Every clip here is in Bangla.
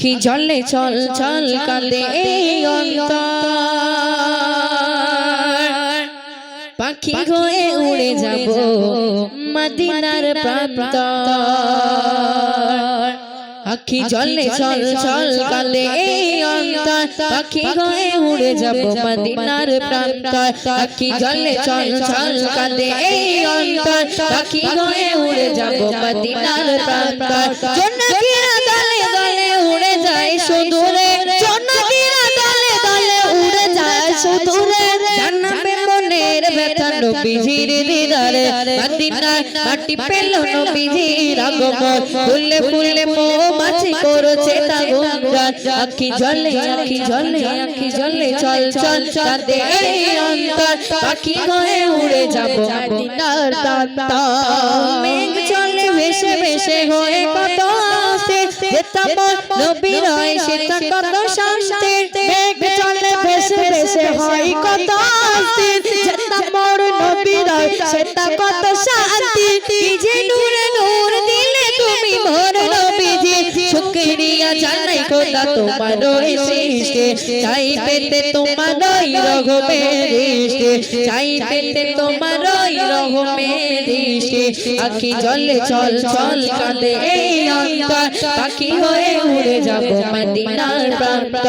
আখি জলে চল চল কাঁদে এই অন্তর পাখি হয়ে উড়ে যাব মদিনার প্রান্ত আখি জলে চল চল কাঁদে এই অন্তর পাখি হয়ে উড়ে যাব মদিনার প্রান্ত আখি জলে চল চল কাঁদে এই অন্তর পাখি হয়ে উড়ে যাব মদিনার প্রান্ত জন্নতীরা দলে দলে উড়ে যায় সুদূরে জন্নতীরা দলে দলে উড়ে যায় সুদূরে জান্নাতে মনের ব্যথা নবীজির দিদারে মদিনার মাটি পেল নবীজির আগমন ফুলে ফুলে মৌমাছি করেছে তা গুঞ্জন আখি জলে চল চল কাঁদে এই অন্তর পাখি হয়ে উড়ে যাব মদিনার প্রান্ত মেঘ চলে ভেসে ভেসে হয়ে কত আসে যেতা মোর নবীর হয় সেটা কত শান্তি মেঘ চলে ভেসে ভেসে হয় কত আসে যেতা মোর নবীর হয় সেটা কত শান্তি কি যে নূরে নূর দিলে তুমি মোর নবীজি শুকরিয়া জানাই খোদা তোমার সৃষ্টি চাই পেতে তোমার রহমের দৃষ্টি চাই পেতে তোমার রহমের দৃষ্টি আখি জলে চল চল কাঁদে এই অন্তর পাখি হয়ে উড়ে যাব মদিনার প্রান্ত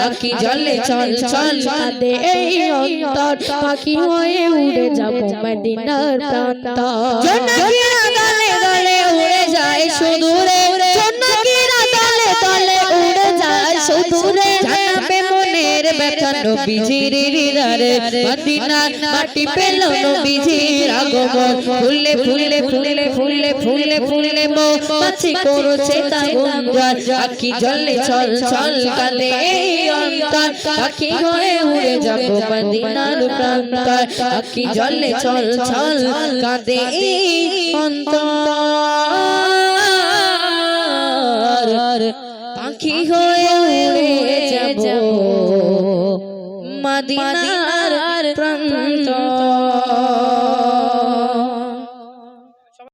আখি জলে চল চল কাঁদে এই অন্তর পাখি হয়ে উড়ে যাব মদিনার প্রান্ত জন্নতীরা দলে দলে উড়ে যায় সুদূরে জন্নতীরা দলে দলে উড়ে যায় সুদূরে জানাবে মনের ব্যথা নবীজির হৃদয়ে মদিনার মাটি পেল নবীজির আগমন ফুলে ফুলে ফুলে ফুলে ফুলে ফুলে মৌমাছি করেছে তা গুঞ্জন আখি জলে চল চল কাঁদে এই অন্তর পাখি হয়ে উড়ে যাব মদিনার প্রান্ত আখি জলে চল চল কাঁদে এই অন্তর পাখি হয়ে উড়ে যাব মদিনার প্রান্ত।